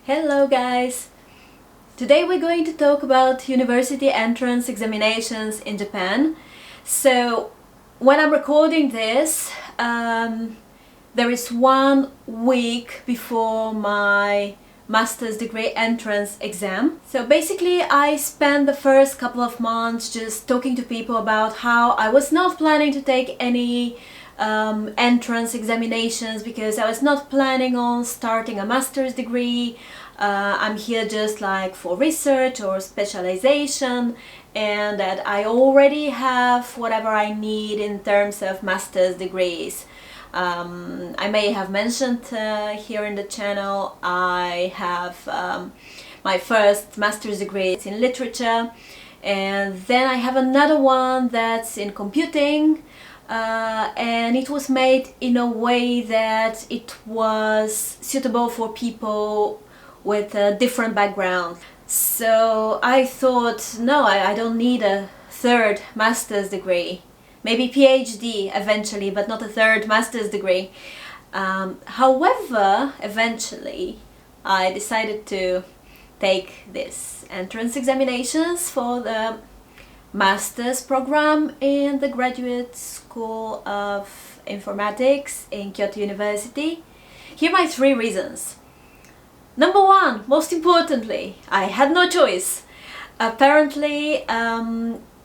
Hello guys! Today we're going to talk about university entrance examinations in Japan. So when I'm recording this, there is 1 week before my master's degree entrance exam. So basically I spent the first couple of months just talking to people about how I was not planning to take any entrance examinations because I was not planning on starting a master's degree. I'm here just like for research or specialization, and that I already have whatever I need in terms of master's degrees. I may have mentioned here in the channel I have my first master's degree in literature, and then I have another one that's in computing. And it was made in a way that it was suitable for people with a different background. So I thought, no, I don't need a third master's degree. Maybe PhD eventually, but not a third master's degree. However, eventually I decided to take this entrance examinations for the master's program in the Graduate School of Informatics in Kyoto University. Here are my 3 reasons. Number 1, most importantly, I had no choice. Apparently,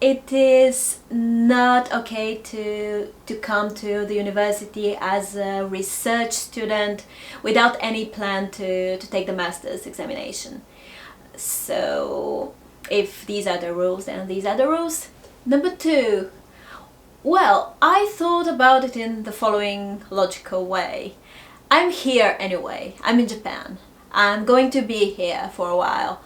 it is not okay to come to the university as a research student without any plan to take the master's examination. So if these are the rules, then these are the rules. Number 2, well, I thought about it in the following logical way. I'm here anyway, I'm in Japan. I'm going to be here for a while.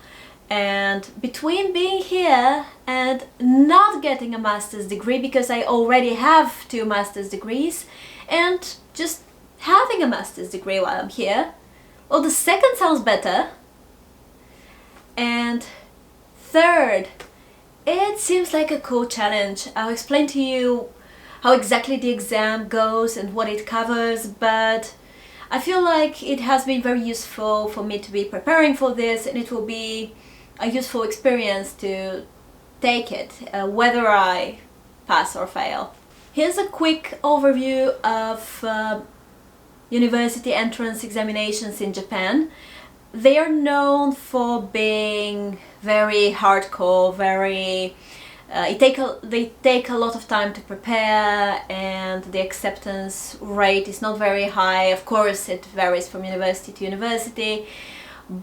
And between being here and not getting a master's degree, because I already have 2 master's degrees, and just having a master's degree while I'm here, well, the second sounds better. And third, it seems like a cool challenge. I'll explain to you how exactly the exam goes and what it covers, but I feel like it has been very useful for me to be preparing for this, and it will be a useful experience to take it, whether I pass or fail. Here's a quick overview of university entrance examinations in Japan. They are known for being very hardcore, they take a lot of time to prepare, and the acceptance rate is not very high. Of course, it varies from university to university,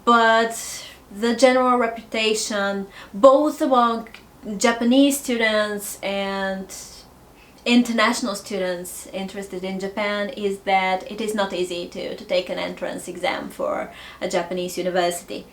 but the general reputation, both among Japanese students and international students interested in Japan, is that it is not easy to take an entrance exam for a Japanese university.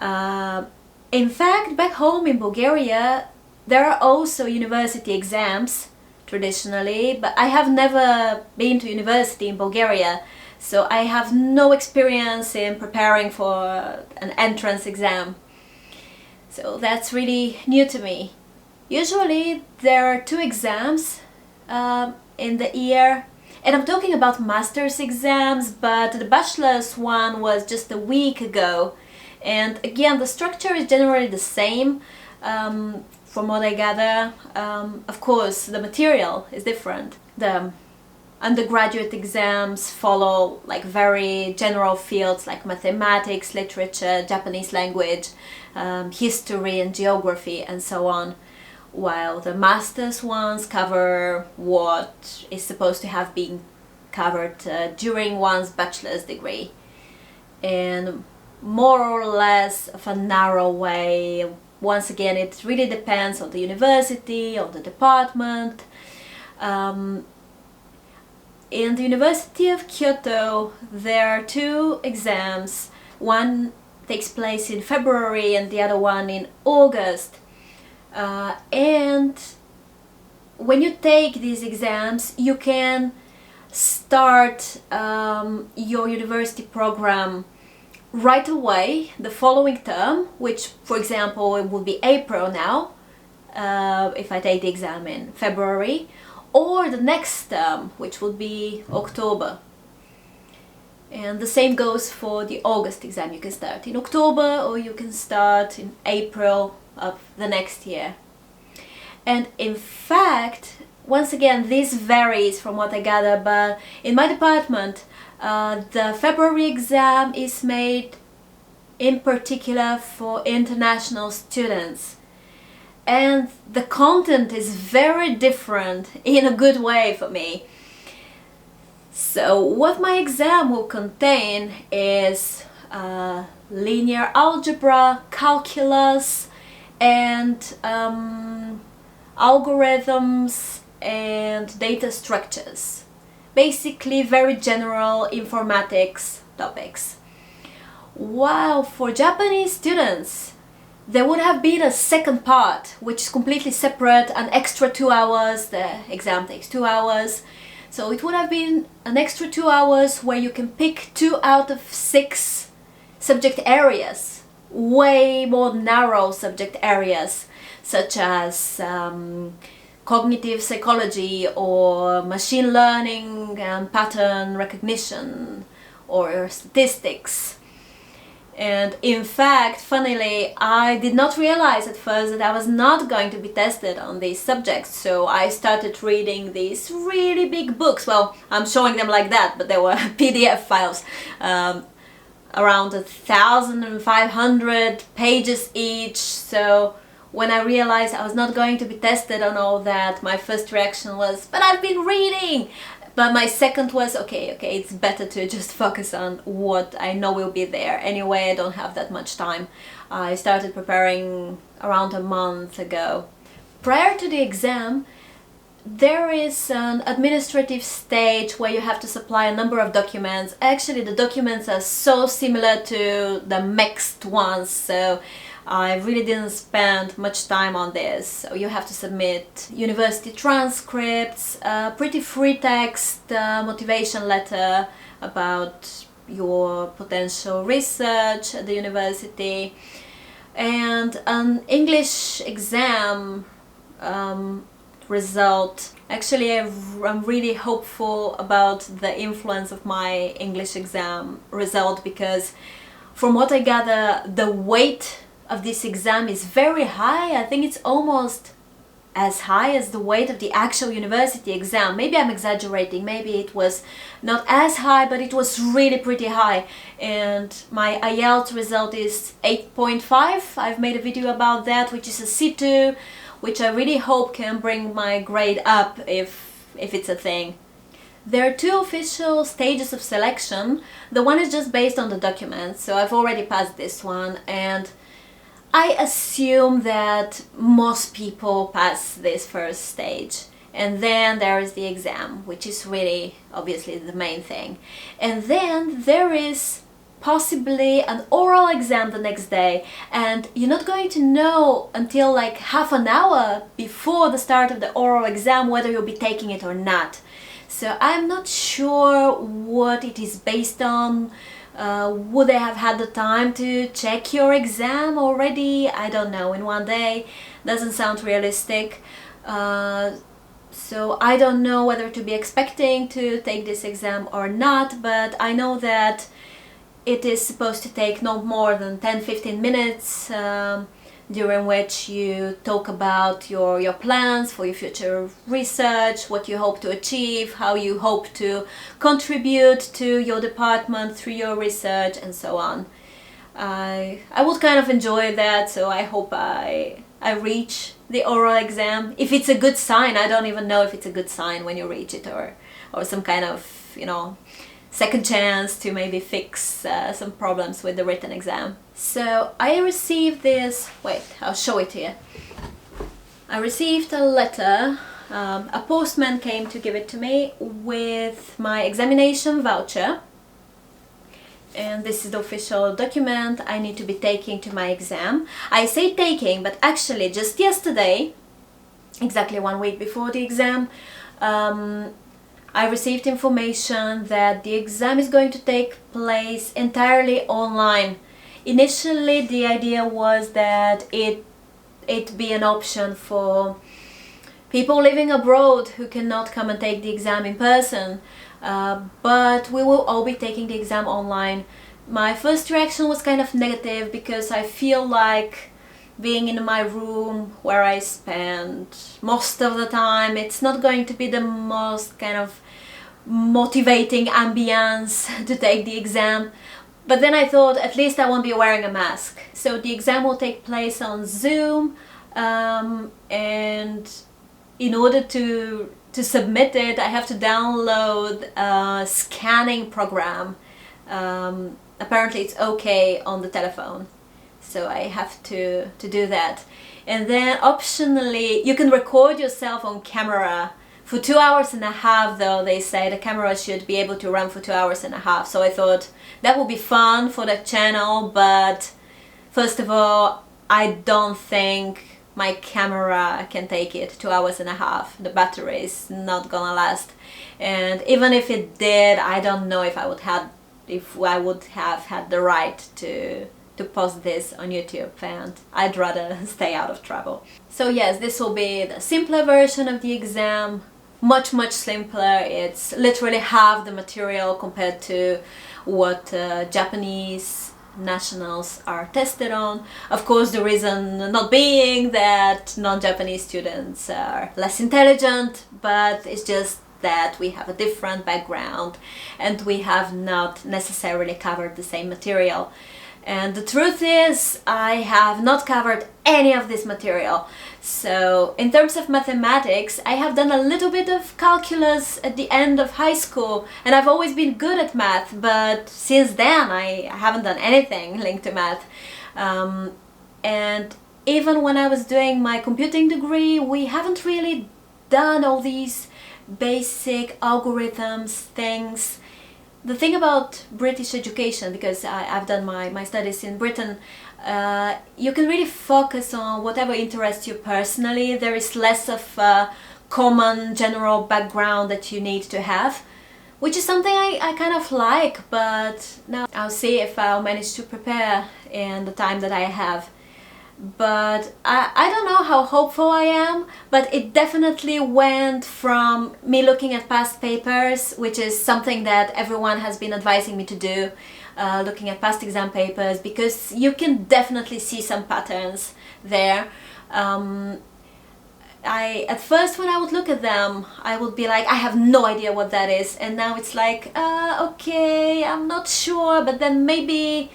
In fact, back home in Bulgaria, there are also university exams traditionally, but I have never been to university in Bulgaria, so I have no experience in preparing for an entrance exam. So that's really new to me. Usually there are 2 exams in the year, and I'm talking about master's exams, but the bachelor's one was just a week ago. And again, the structure is generally the same. From what I gather, of course, the material is different. The undergraduate exams follow like very general fields like mathematics, literature, Japanese language, history and geography, and so on, while the master's ones cover what is supposed to have been covered during one's bachelor's degree, in more or less of a narrow way. Once again, it really depends on the university, on the department. In the University of Kyoto, there are 2 exams. One takes place in February and the other one in August. And when you take these exams, you can start your university program right away the following term, which for example it would be April now, if I take the exam in February, or the next term, which would be October. And the same goes for the August exam. You can start in October or you can start in April of the next year. And in fact, once again, this varies from what I gather, but in my department, the February exam is made in particular for international students. And the content is very different in a good way for me. So what my exam will contain is linear algebra, calculus, and algorithms and data structures. Basically very general informatics topics. While for Japanese students, there would have been a second part, which is completely separate, an extra 2 hours. The exam takes 2 hours. So it would have been an extra 2 hours where you can pick 2 out of 6 subject areas, way more narrow subject areas, such as cognitive psychology or machine learning and pattern recognition or statistics. And in fact, funnily, I did not realize at first that I was not going to be tested on these subjects, so I started reading these really big books. Well, I'm showing them like that, but they were PDF files, around 1,500 pages each. So when I realized I was not going to be tested on all that, my first reaction was, but I've been reading! But my second was, okay, it's better to just focus on what I know will be there. Anyway, I don't have that much time. I started preparing around a month ago. Prior to the exam, there is an administrative stage where you have to supply a number of documents. Actually, the documents are so similar to the MEXT ones, so I really didn't spend much time on this. So you have to submit university transcripts, pretty free text, motivation letter about your potential research at the university, and an English exam result. Actually, I'm really hopeful about the influence of my English exam result, because from what I gather, the weight of this exam is very high. I think it's almost as high as the weight of the actual university exam. Maybe I'm exaggerating, maybe it was not as high, but it was really pretty high. And my IELTS result is 8.5. I've made a video about that, which is a C2, which I really hope can bring my grade up if it's a thing. There are 2 official stages of selection. The one is just based on the documents, so I've already passed this one, and I assume that most people pass this first stage. And then there is the exam, which is really obviously the main thing. And then there is possibly an oral exam the next day, and you're not going to know until like half an hour before the start of the oral exam whether you'll be taking it or not. So I'm not sure what it is based on. Would they have had the time to check your exam already? I don't know, in one day. Doesn't sound realistic. So I don't know whether to be expecting to take this exam or not, but I know that it is supposed to take no more than 10-15 minutes, during which you talk about your plans for your future research, what you hope to achieve, how you hope to contribute to your department through your research, and so on. I would kind of enjoy that, so I hope I reach the oral exam. If it's a good sign, I don't even know if it's a good sign when you reach it, or some kind of, second chance to maybe fix some problems with the written exam. So I received this, wait, I'll show it here. I received a letter, a postman came to give it to me with my examination voucher. And this is the official document I need to be taking to my exam. I say taking, but actually just yesterday, exactly 1 week before the exam, I received information that the exam is going to take place entirely online. Initially, the idea was that it be an option for people living abroad who cannot come and take the exam in person. but we will all be taking the exam online. My first reaction was kind of negative because I feel like being in my room where I spend most of the time, it's not going to be the most kind of motivating ambience to take the exam. But then I thought at least I won't be wearing a mask. So the exam will take place on Zoom, and in order to submit it, I have to download a scanning program. Apparently it's okay on the telephone, so I have to do that. And then optionally you can record yourself on camera for 2 hours and a half, though they say the camera should be able to run for 2 hours and a half. So I thought that would be fun for the channel, but first of all, I don't think my camera can take it 2 hours and a half. The battery is not gonna last, and even if it did, I don't know if I would have had the right to post this on YouTube, and I'd rather stay out of trouble. So yes, this will be the simpler version of the exam, much simpler. It's literally half the material compared to what Japanese nationals are tested on. Of course, the reason not being that non-Japanese students are less intelligent, but it's just that we have a different background and we have not necessarily covered the same material. And the truth is, I have not covered any of this material. So in terms of mathematics, I have done a little bit of calculus at the end of high school, and I've always been good at math, but since then I haven't done anything linked to math. And even when I was doing my computing degree, we haven't really done all these basic algorithms things. The thing about British education, because I've done my studies in Britain, you can really focus on whatever interests you personally. There is less of a common general background that you need to have, which is something I kind of like, but now I'll see if I'll manage to prepare in the time that I have. But I don't know how hopeful I am, but it definitely went from me looking at past papers, which is something that everyone has been advising me to do, looking at past exam papers, because you can definitely see some patterns there. At first when I would look at them, I would be like, I have no idea what that is, and now it's like, okay, I'm not sure, but then maybe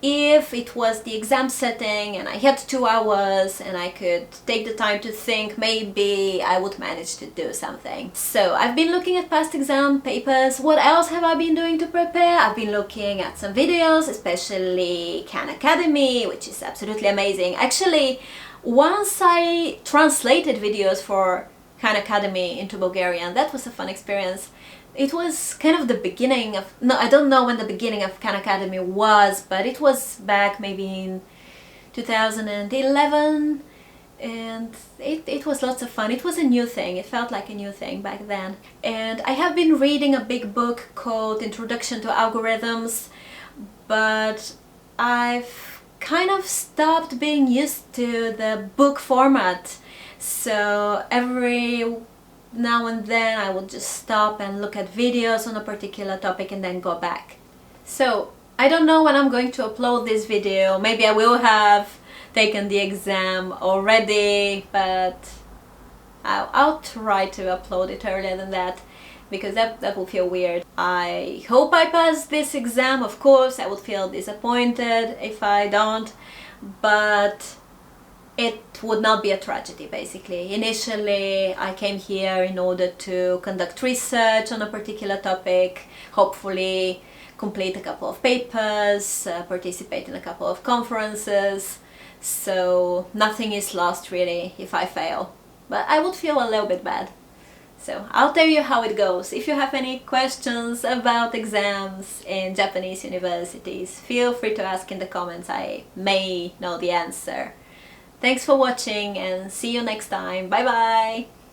if it was the exam setting and I had 2 hours and I could take the time to think, maybe I would manage to do something. So I've been looking at past exam papers. What else have I been doing to prepare? I've been looking at some videos, especially Khan Academy, which is absolutely amazing. Actually, once I translated videos for Khan Academy into Bulgarian, that was a fun experience. It was kind of the beginning of, no, I don't know when the beginning of Khan Academy was, but it was back maybe in 2011, and it was lots of fun. It was a new thing, it felt like a new thing back then. And I have been reading a big book called Introduction to Algorithms, but I've kind of stopped being used to the book format, so every now and then I will just stop and look at videos on a particular topic and then go back. So I don't know when I'm going to upload this video. Maybe I will have taken the exam already, but I'll try to upload it earlier than that, because that will feel weird. I hope I pass this exam. Of course I would feel disappointed if I don't, but it would not be a tragedy, basically. Initially, I came here in order to conduct research on a particular topic, hopefully complete a couple of papers, participate in a couple of conferences, so nothing is lost really if I fail. But I would feel a little bit bad. So I'll tell you how it goes. If you have any questions about exams in Japanese universities, feel free to ask in the comments. I may know the answer. Thanks for watching and see you next time. Bye bye!